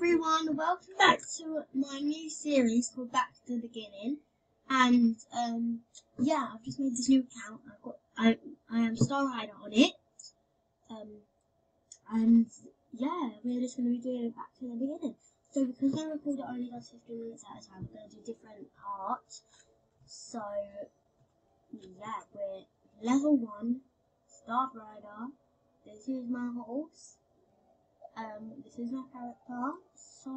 everyone, welcome back to my new series called Back to the Beginning. And yeah, I've just made this new account. I am Star Rider on it. And yeah, we're just going to be doing it back to the beginning. So because my recorder only does 15 minutes at a time, we're going to do different parts. So yeah, we're level 1, Star Rider. This is my horse. This is my character, so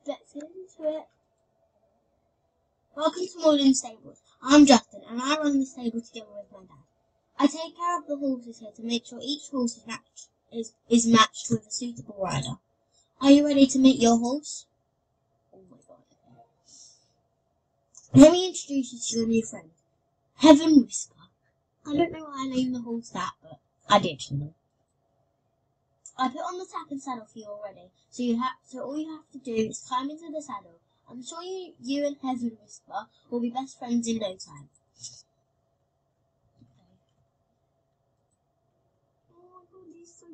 let's get into it. Welcome to Moreland Stables. I'm Justin, and I run the stable together with my dad. I take care of the horses here to make sure each horse is matched with a suitable rider. Are you ready to meet your horse? Oh my god. Let me introduce you to your new friend, Heaven Whisper. I don't know why I named the horse that, but I did, you know. I put on the sack and saddle for you already, so all you have to do is climb into the saddle. I'm sure you and Heaven Whisper will be best friends in no time. Okay. Oh my god, he's so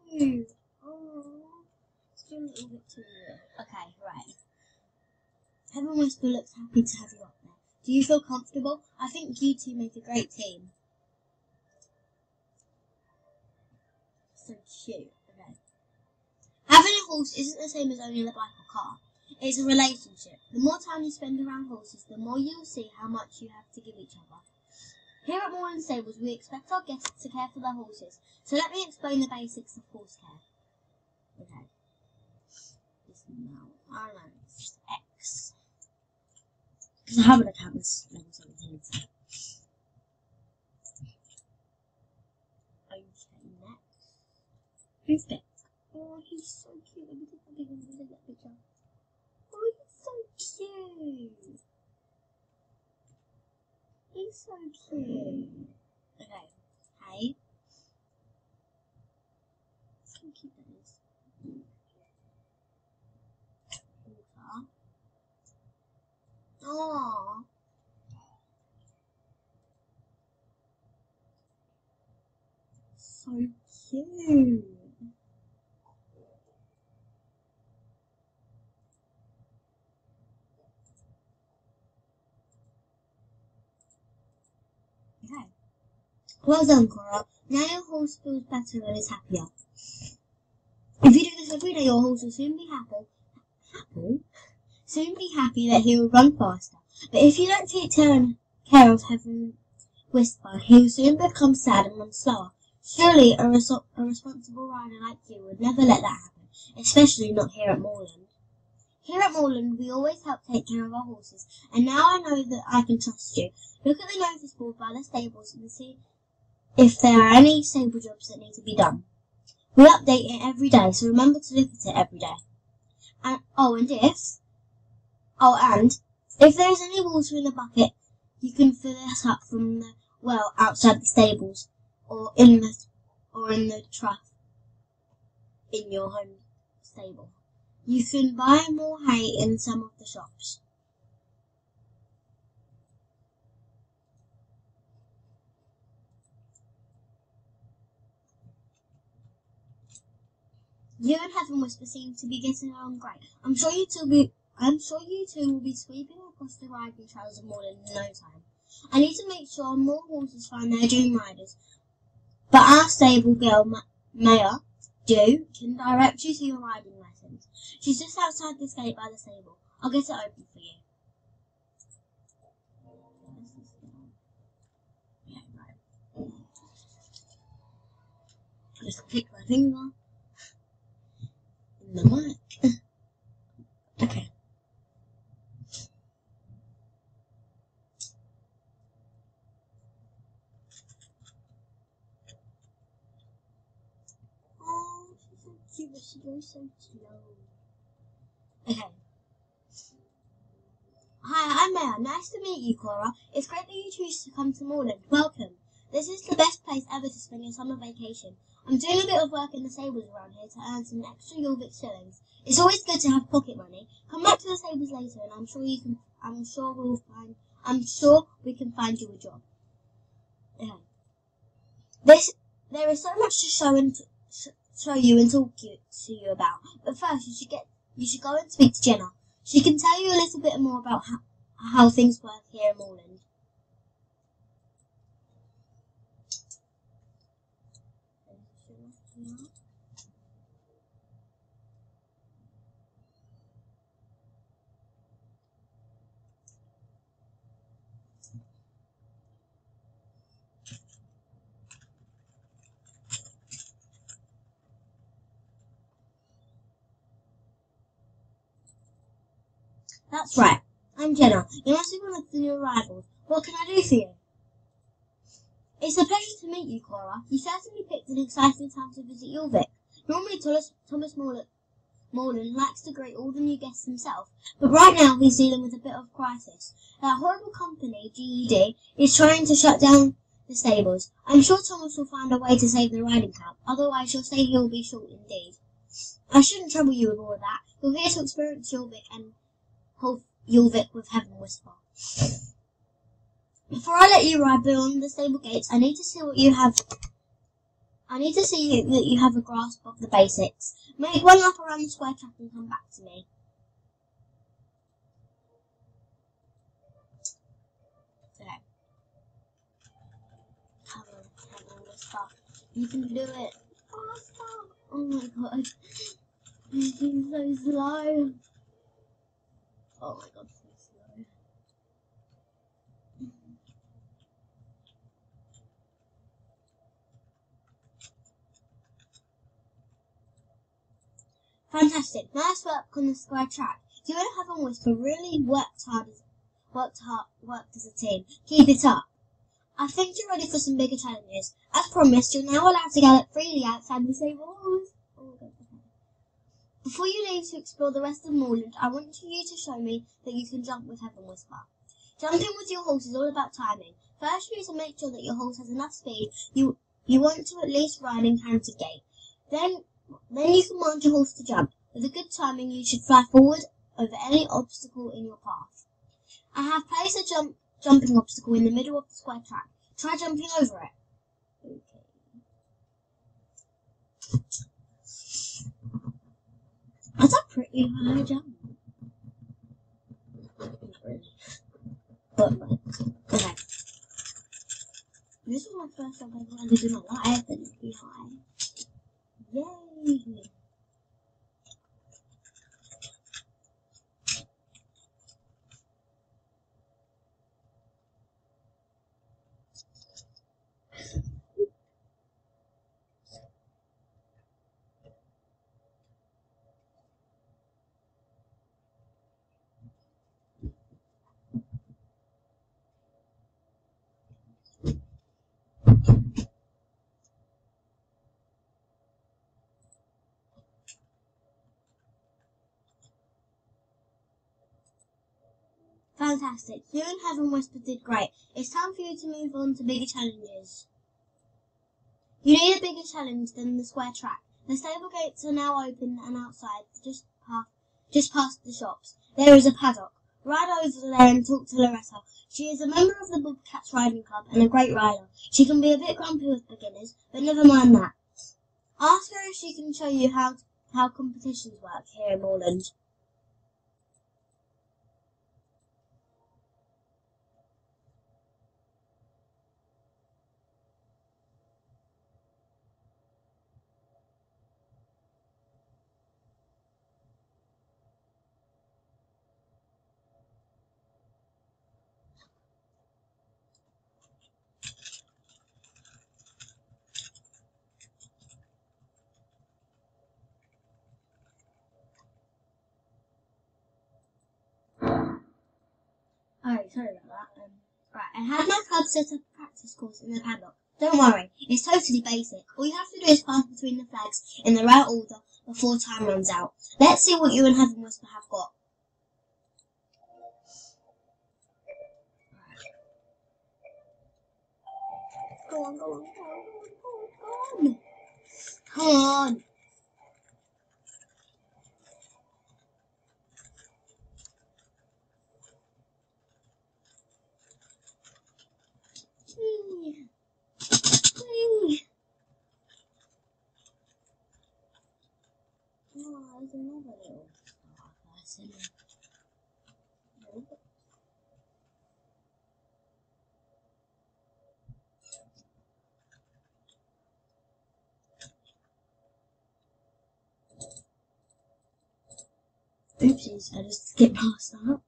cute. Oh, it's a little bit too real. Okay, right. Heaven Whisper looks happy to have you up there. Do you feel comfortable? I think you two make a great team. So cute. Okay. Having a horse isn't the same as owning a bike or car. It's a relationship. The more time you spend around horses, the more you'll see how much you have to give each other. Here at Moreland Stables, we expect our guests to care for their horses. So let me explain the basics of horse care. Okay. This now. I don't know. It's just X. Because I have an account with level 17. Okay, next. Who's Beck? Oh, he's so cute. Let me take that picture. Oh, he's so cute. He's so cute. Okay. Hey. Look how cute that is. Water. Aww. So cute. Okay. Well done, Cora. Now your horse feels better and is happier. If you do this every day, your horse will soon be happy that he will run faster. But if you don't take care of Heaven Whisper, he will soon become sad and run slower. Surely a responsible rider like you would never let that happen, especially not here at Moreland. Here at Moreland, we always help take care of our horses, and now I know that I can trust you. Look at the notice board by the stables and see if there are any stable jobs that need to be done. We update it every day, so remember to look at it every day. And if there is any water in the bucket, you can fill it up from the well outside the stables, or in the trough in your home stable. You can buy more hay in some of the shops. You and Heaven Whisper seem to be getting along great. I'm sure you two will be sweeping across the riding trails of Moreland in no time. I need to make sure more horses find their dream riders, but our stable girl, Maya, can direct you to your riding lessons. She's just outside this gate by the stable. I'll get it open for you. Yeah, right. Just click my finger in the mic. Okay. Oh, she's so cute, but she goes so slow. Okay. Hi, I'm Maya. Nice to meet you, Cora. It's great that you choose to come to Moreland. Welcome. This is the best place ever to spend your summer vacation. I'm doing a bit of work in the stables around here to earn some extra Yorvik shillings. It's always good to have pocket money. Come back to the stables later, and I'm sure we can find you a job. Okay. There is so much to show you and talk to you about. But first, you should get You should go and speak to Jenna. She can tell you a little bit more about how things work here in Moreland. That's right. I'm Jenna. You must be one of the new arrivals. What can I do for you? It's a pleasure to meet you, Cora. You certainly picked an exciting time to visit Jorvik. Normally, Thomas Morland likes to greet all the new guests himself, but right now he's dealing with a bit of crisis. That horrible company, GED, is trying to shut down the stables. I'm sure Thomas will find a way to save the riding club, otherwise you'll say he'll be short indeed. I shouldn't trouble you with all of that. You're here to experience Jorvik and Jorvik with Heaven Whisper. Before I let you ride beyond the stable gates, I need to see that you have a grasp of the basics. Make one lap around the square track and come back to me. Okay. Come on, Whisper. You can do it. Faster. Oh my god. This is so slow. Oh my god, so slow. Fantastic. Nice work on the square track. You and Heaven Whisper really worked as a team. Keep it up. I think you're ready for some bigger challenges. As promised, you're now allowed to gallop freely outside the stables. Oh my god. Before you leave to explore the rest of Moreland, I want you to show me that you can jump with Heaven Whisper. Jumping with your horse is all about timing. First, you need to make sure that your horse has enough speed. You want to at least ride in county gait. Then you command your horse to jump. With a good timing, you should fly forward over any obstacle in your path. I have placed a jumping obstacle in the middle of the square track. Try jumping over it. Okay. That's a pretty high jump. But, okay. This was my first jump I've ever done in my life, and it's pretty high. Yay! Fantastic. You and Heaven Whisper did great. It's time for you to move on to bigger challenges. You need a bigger challenge than the square track. The stable gates are now open and outside, just past the shops. There is a paddock. Ride over there and talk to Loretta. She is a member of the Bobcats Riding Club and a great rider. She can be a bit grumpy with beginners, but never mind that. Ask her if she can show you how competitions work here in Moreland. Oh, sorry about that. Right, I had my club set up a practice course in the paddock. Don't worry, it's totally basic. All you have to do is pass between the flags in the right order before time runs out. Let's see what you and Heaven Whisper have got. Go on, go on, go on, go on, go on. Come on. Oh, there's another little star. silly. Oopsies, I just skipped past that.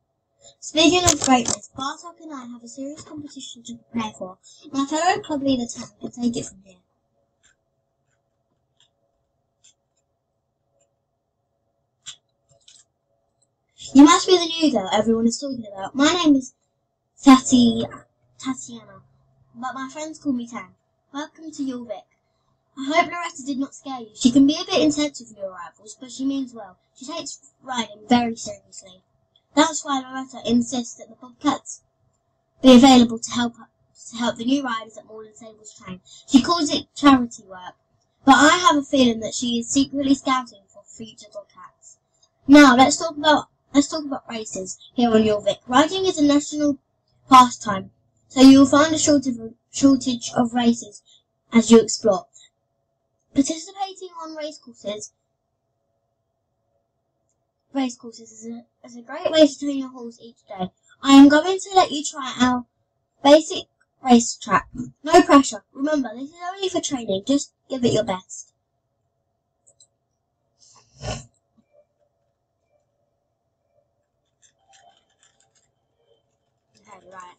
Speaking of greatness, Bartok and I have a serious competition to prepare for. My fellow club leader Tam can take it from here. You must be the new girl everyone is talking about. My name is Tatiana, but my friends call me Tam. Welcome to Jorvik. I hope Loretta did not scare you. She can be a bit intense with new arrivals, but she means well. She takes riding very seriously. That's why Loretta insists that the Bobcats be available to help the new riders at Moorland Stables train. She calls it charity work, but I have a feeling that she is secretly scouting for future Bobcats. Now let's talk about races here on Jorvik. Riding is a national pastime, so you will find a shortage of races as you explore. Participating on racecourses is a great way to train your horse each day. I am going to let you try our basic racetrack. No pressure. Remember, this is only for training. Just give it your best. Okay, right.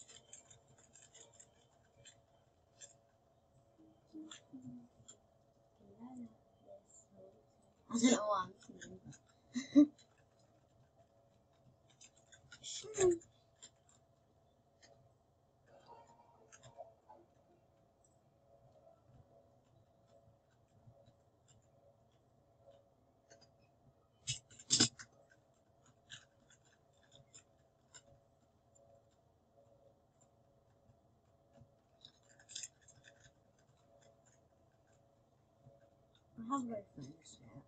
I don't know what I'm doing. I have no friends now.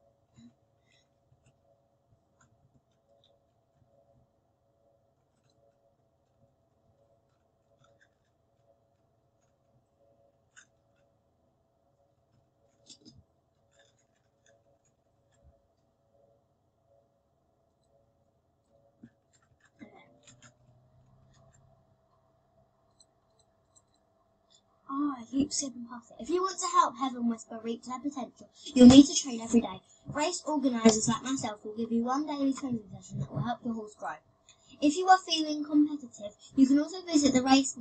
Oh, I keep skipping past it. If you want to help Heaven Whisper reach their potential, you'll need to train every day. Race organisers like myself will give you one daily training session that will help your horse grow. If you are feeling competitive, you can also visit the race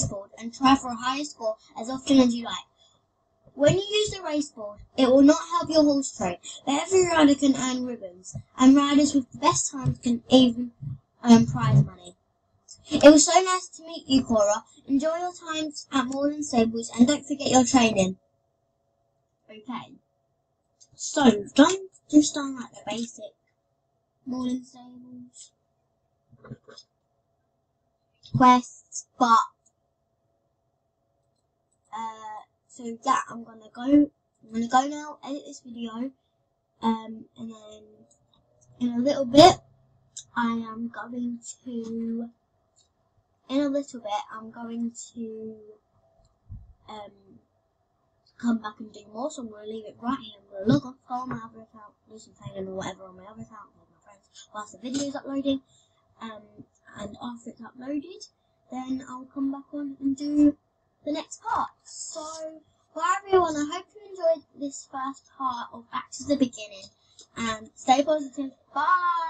board and try for a higher score as often as you like. When you use the race board, it will not help your horse train, but every rider can earn ribbons, and riders with the best times can even earn prize money. It was so nice to meet you, Cora. Enjoy your times at Moorland Stables and don't forget your training. Okay. So, we've just done like the basic Moorland Stables quests, but so yeah, I'm gonna go now, edit this video, and then in a little bit I'm going to come back and do more, so I'm going to leave it right here. I'm going to log off, go on my other account, do some training or whatever on my other account with my friends whilst the video is uploading, and after it's uploaded, then I'll come back on and do the next part. So, bye everyone, I hope you enjoyed this first part of Back to the Beginning, and stay positive, bye!